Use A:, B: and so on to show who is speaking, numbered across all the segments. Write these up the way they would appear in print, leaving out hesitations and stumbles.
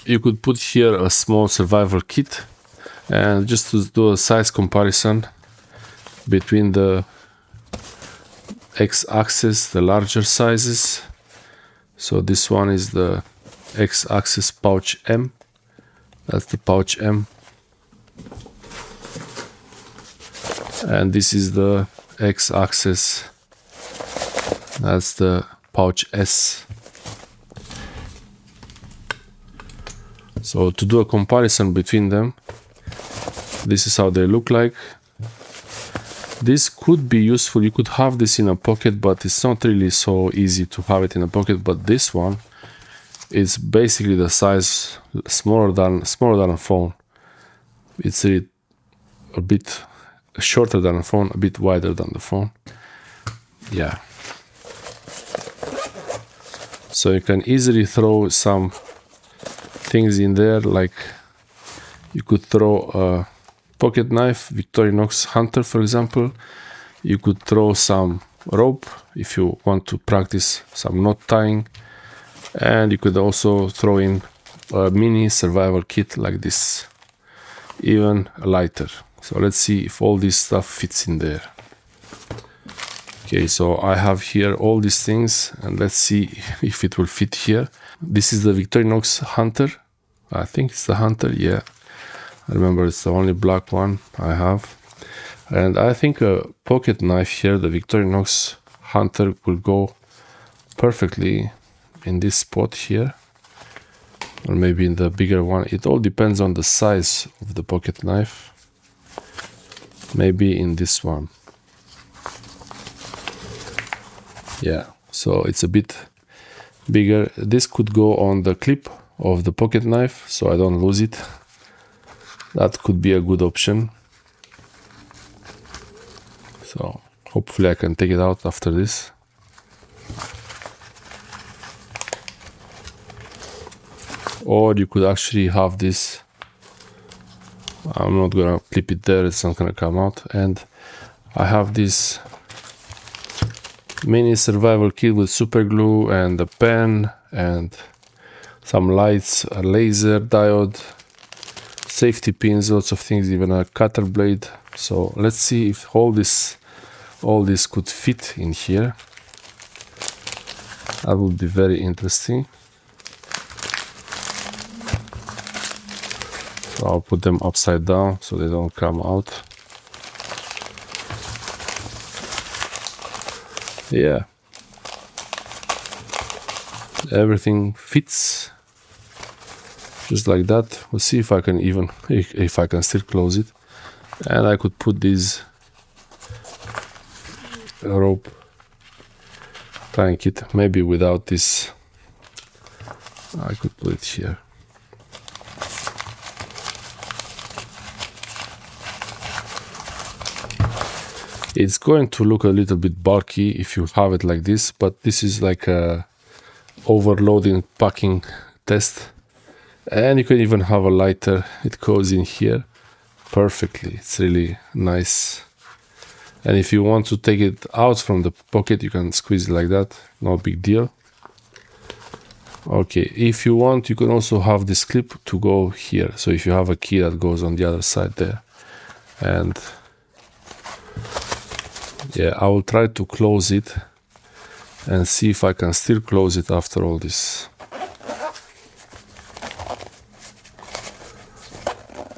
A: you could put here a small survival kit, and just to do a size comparison between the x-axis, the larger sizes. So this one is the x-axis pouch M. That's the pouch M. And this is the x-axis. That's the pouch S. So to do a comparison between them, this is how they look like. This could be useful. You could have this in a pocket, but it's not really so easy to have it in a pocket. But this one is basically the size smaller than a phone. It's a bit shorter than a phone, a bit wider than the phone. Yeah. So you can easily throw some things in there, like you could throw a pocket knife, Victorinox Hunter, for example. You could throw some rope if you want to practice some knot tying, and you could also throw in a mini survival kit like this, even a lighter. So let's see if all this stuff fits in there. Okay, so I have here all these things, and let's see if it will fit here. This is the Victorinox Hunter. I think it's the Hunter, yeah. I remember it's the only black one I have. And I think a pocket knife here, the Victorinox Hunter, will go perfectly in this spot here. Or maybe in the bigger one. It all depends on the size of the pocket knife. Maybe in this one. Yeah, so it's a bit bigger. This could go on the clip of the pocket knife, so I don't lose it. That could be a good option. So hopefully I can take it out after this. Or you could actually have this. I'm not gonna clip it there, it's not gonna come out. And I have this mini survival kit with super glue and a pen and some lights, a laser diode, safety pins, lots of things, even a cutter blade. So let's see if all this could fit in here. That would be very interesting. So I'll put them upside down so they don't come out. Yeah, everything fits just like that. We'll see if I can if I can still close it. And I could put this rope tying kit, maybe without this. I could put it here. It's going to look a little bit bulky if you have it like this, but this is like a overloading packing test. And you can even have a lighter. It goes in here perfectly. It's really nice. And if you want to take it out from the pocket, you can squeeze it like that. No big deal. Okay, if you want, you can also have this clip to go here. So if you have a key that goes on the other side there. And yeah, I will try to close it and see if I can still close it after all this.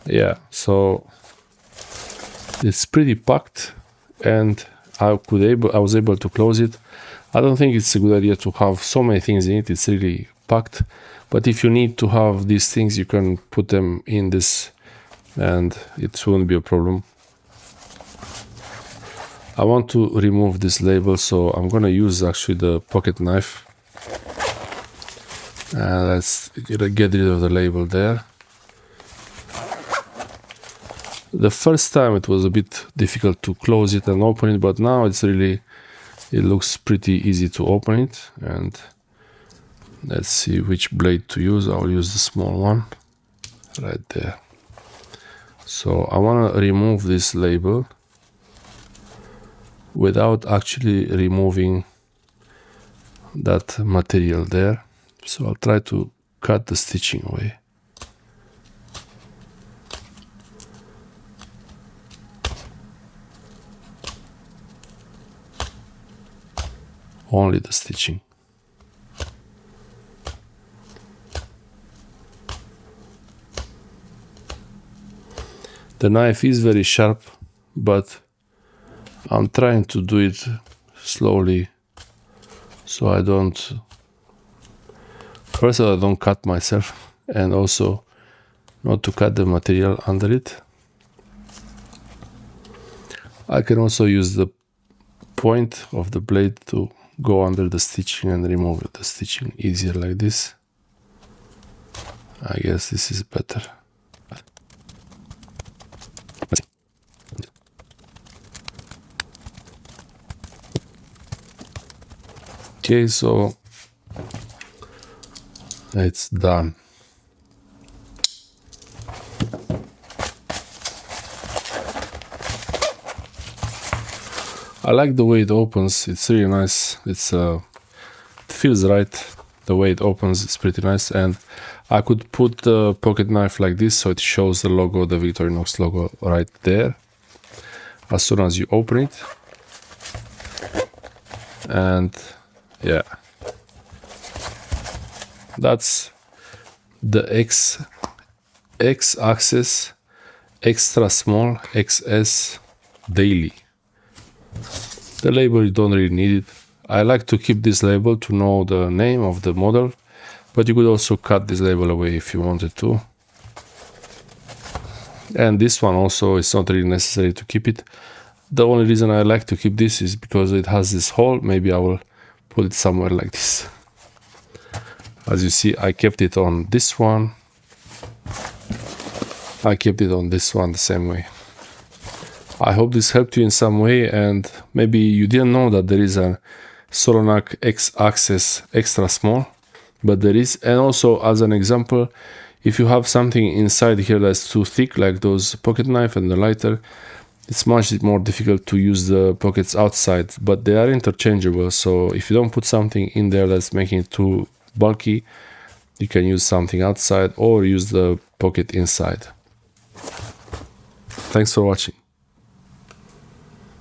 A: Yeah, so it's pretty packed, and I was able to close it. I don't think it's a good idea to have so many things in it. It's really packed. But if you need to have these things, you can put them in this, and it won't be a problem. I want to remove this label, so I'm gonna use actually the pocket knife. Let's get rid of the label there. The first time it was a bit difficult to close it and open it, but now it looks pretty easy to open it. And let's see which blade to use. I'll use the small one right there. So I want to remove this label without actually removing that material there. So I'll try to cut the stitching away. only the stitching. The knife is very sharp, but I'm trying to do it slowly so I don't, first of all, I don't cut myself, and also not to cut the material under it. I can also use the point of the blade to go under the stitching and remove the stitching easier like this. I guess this is better. Okay, so it's done. I like the way it opens. It's really nice. It feels right. The way it opens is pretty nice, and I could put the pocket knife like this so it shows the logo, the Victorinox logo, right there as soon as you open it. And yeah, that's the X-axis extra small XS daily. The label, you don't really need it. I like to keep this label to know the name of the model, but you could also cut this label away if you wanted to. And this one also is not really necessary to keep it. The only reason I like to keep this is because it has this hole. Maybe I will put it somewhere like this. As you see, I kept it on this one. I kept it on this one the same way. I hope this helped you in some way, and maybe you didn't know that there is a Solognac X-axis extra small, but there is. And also, as an example, if you have something inside here that's too thick, like those pocket knife and the lighter, it's much more difficult to use the pockets outside, but they are interchangeable. So if you don't put something in there that's making it too bulky, you can use something outside or use the pocket inside. Thanks for watching.